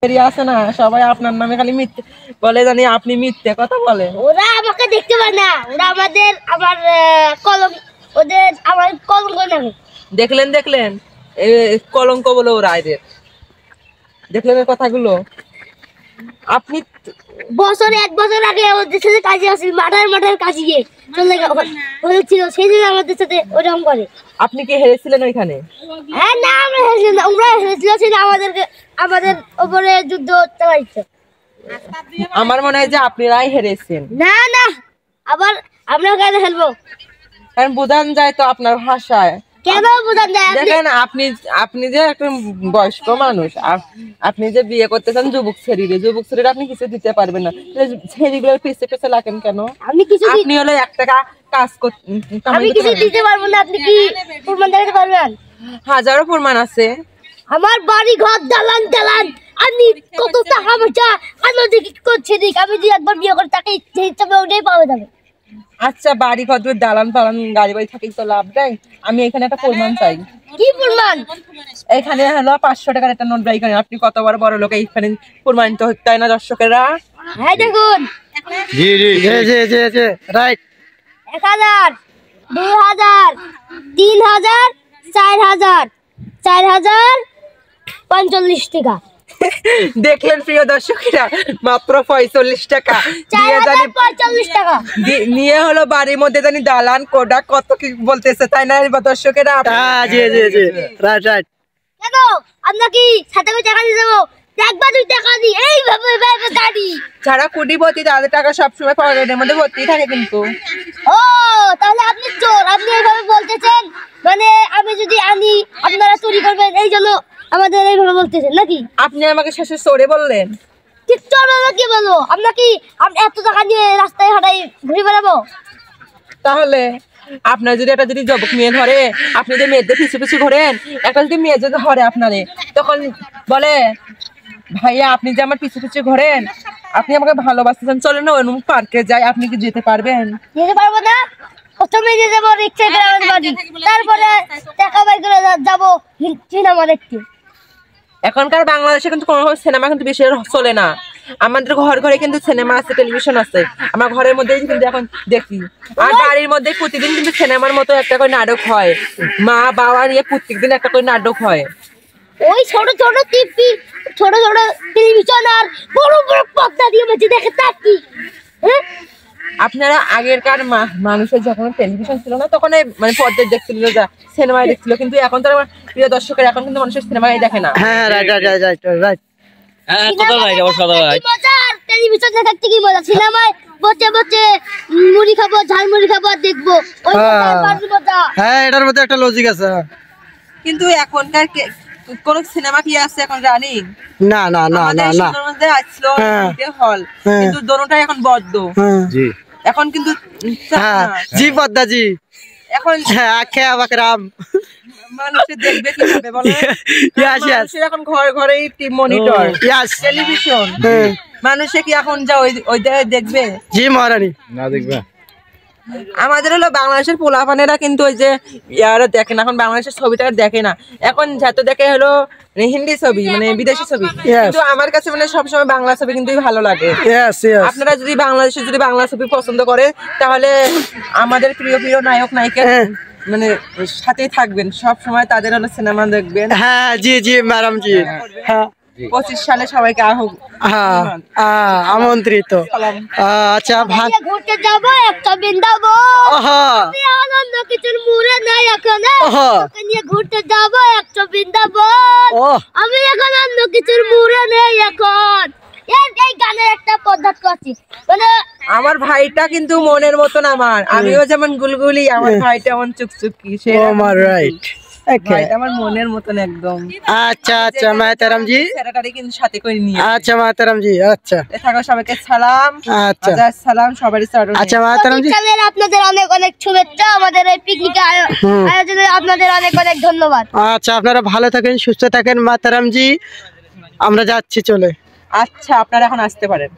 আছে না সবাই আপনার নামে খালি মিথ্যে বলে, জানি আপনি মিথ্যে কথা বলে। ওরা আমাকে দেখতে পায় না, ওরা আমার কলম, ওদের আমার কলঙ্ক নামে। দেখলেন কলঙ্ক বলে ওরা এদের, দেখলেন এই কথাগুলো। আপনি বছরে 1 বছর আগে ওদের সাথে কাজে আসছিল, মাঠের কাজে গিয়ে চলে হয়েছিল, সেই জন্য আমাদের সাথে ওরকম করে। আপনি কি হেরেছিলেন ওইখানে? হ্যাঁ না, আমরা হেরেছিলাম না, ওরা হেরেছিল, আমাদের উপরে যুদ্ধ চালাইছে। আমার মনে হয় যে আপনারাই হেরেছেন। না না, আবার আমরা কেন খেলবো? কারণ বোঝান যায় তো আপনার ভাষায়। কেন বোঝান যায়? দেখেন আপনি যে একটা বয়স্ক মানুষ, আপনি যে বিয়ে করতে চান যুবক ছেড়ে আপনি কিছু দিতে পারবেন না, ছেলেগুলোর পিছে লাগেন কেন? আপনি হলো 1 টাকা কাজ করতে, আমি কিছু দিতে পারবো না। আপনি কি প্রমাণ দেখাতে পারবেন? হাজারো প্রমাণ আছে। আমার বাড়ি ঘর দালান আমি কত টাকা পয়সা করছি, আমি যদি একবার বিয়ে করে তাকে হিসাবে ওটাই পাওয়া যাবে। আচ্ছা, বাড়ি ঘর দালান গাড়ি বাড়ি থাকি তো লাভ নাই। আমি এখানে একটা প্রমাণ চাই। কি প্রমাণ? এখানে হলো 500 টাকার একটা নোট বাই করেন। আপনি কতবার বড় লোক, এইখানে প্রমাণিত হতে না দর্শকেরা? হ্যাঁ দেখুন, জি জি জি জি জি রাইট। 1000, 2000, 3000, 4000, 4045 টাকা। দেখলেন প্রিয় দর্শকেরা, মাত্র 45 টাকা 4045 টাকা নিয়ে হলো বাড়ির মধ্যে জানি দালান কোডা কত কি বলতেছে, তাই না দর্শকেরা? জি জি জি রাইট রাইট। কেন আমরা কি সাথে টাকা দিয়ে দেবো? একবার 2 টাকা দিই এইভাবে গাড়ি। যারা কোটিপতি তাদের টাকা সবসময় পকেটের মধ্যে ভর্তি থাকে কিন্তু। ও তাহলে আপনি চোর, আপনি এইভাবে বলতেছেন, মানে আমি যদি আনি আপনারা চুরি করবেন, এই জন্য আমাদের এইভাবে বলতেছেন নাকি? আপনি আমাকে শেষে চোরে বললেন। ঠিক চোর বলবো কি বলবো? আমরা কি এত টাকা নিয়ে রাস্তায় হাঁটাই ঘুরে বেড়াবো? তাহলে আপনার যদি একটা যুবক মেয়ে ধরে, আপনি যদি মেয়েদের পিছু ঘোরেন, একটা যদি মেয়ে যদি ধরে আপনারে, তখন বলে ভাইয়া আপনি যে আমার পিছু ঘোরেন, আপনি আমাকে ভালোবাসতেছেন, চলেন না ওই পার্কে যাই। আপনি কি যেতে পারবেন? যেতে পারবো না। প্রথমে নিয়ে যাবো রিক্সায় করে আমাদের বাড়ি, তারপরে টাকা বাই করে যাবো সিনেমা দেখতে। এখনকার বাংলাদেশে কিন্তু কোনো সিনেমা কিন্তু বেশি চলে না। আমাদের ঘরে কিন্তু সিনেমা আছে, টেলিভিশন আছে। আমার ঘরের মধ্যেই কিন্তু এখন দেখি। আর বাড়ির মধ্যে প্রতিদিন কিন্তু সিনেমার মতো একটা করে নাটক হয়, মা বাবা নিয়ে প্রত্যেকদিন একটা করে নাটক হয়। ওই ছোট টিভি, ছোট টেলিভিশন আর বড় পর্দা দিয়ে বেঁচে দেখে তা কি? হ্যাঁ, আপনারা আগেরকার মানুষের যখন টেলিভিশন ছিল না, তখন মানে পর্দায় দেখছিল, সিনেমায় দেখছিল, কিন্তু এখন তো প্রিয় দর্শকের এখন কিন্তু মানুষের সিনেমায় দেখে না। হ্যাঁ রাইট রাইট রাইট রাইট। হ্যাঁ কথা রাইট, অবশ্য কথা রাইট। টেলিভিশন দেখতে কি মজা, সিনেমায় বসে মুড়ি খাবো, ঝালমুড়ি খাবো আর দেখবো। হ্যাঁ এটার মধ্যে একটা লজিক আছে। কিন্তু এখনকার কোন সিনেমা কি আছে এখন জানি না না না না না, মধ্যে আসলো হল, কিন্তু দোনোটাই এখন বদ্ধ। জি এখন কিন্তু জি পদ্মা জি এখন আখে আবাকরাম মানুষে দেখবে কিভাবে বলো? মানুষের এখন ঘরে মনিটর, টেলিভিশন, মানুষে কি এখন যা ওই দেখবে? জি মহারানী না দেখবে। আমাদের হলো বাংলাদেশের পোলাপানেরা কিন্তু ওই যে ইয়ারা দেখে না, এখন বাংলাদেশের ছবিটা দেখে না। এখন যত দেখে হলো হিন্দি ছবি, মানে বিদেশি ছবি। কিন্তু আমার কাছে মানে সবসময় বাংলা ছবি কিন্তু ভালো লাগে। আপনারা যদি বাংলাদেশে বাংলা ছবি পছন্দ করে, তাহলে আমাদের প্রিয় নায়ক নায়িকা মানে সাথেই থাকবেন সব সময়, তাদের হলো সিনেমা দেখবেন। হ্যাঁ জি জি ম্যাডাম জি। হ্যাঁ 25 সালে সবাইকে আমন্ত্রিত। আচ্ছা ঘুরতে যাবো একটা বৃন্দাবন, আনন্দ কিছুর মুড়ে নাই এখন, নিয়ে ঘুরতে যাবো একটা বৃন্দাবন, আমি এখন আনন্দ কিছুর মুড়ে নেই এখন। এই গানের একটা পদ্ধতি আছে, মানে আমার ভাইটা কিন্তু মনের মতন আমার, আমিও যেমন গুলগুলি, আমার ভাইটা এমন চুকচুকি, সে আমার রাইট ভাইটা আমার মনের মতন একদম। আচ্ছা আচ্ছা মাতারাম জি, সেটাটারই কিন্তু সাথে করে নিয়ে। আচ্ছা মাতারাম জি। আচ্ছা থাকো, সবাইকে সালাম। আচ্ছা সালাম সবারই চরণে। আচ্ছা মাতারাম জি, আপনাদের অনেক শুভেচ্ছা, আমাদের এই পিকনিক আয়োজনে আপনাদের অনেক ধন্যবাদ। আচ্ছা আপনারা ভালো থাকেন, সুস্থ থাকেন মাতারাম জি, আমরা যাচ্ছি চলে। আচ্ছা আপনারা এখন আসতে পারেন।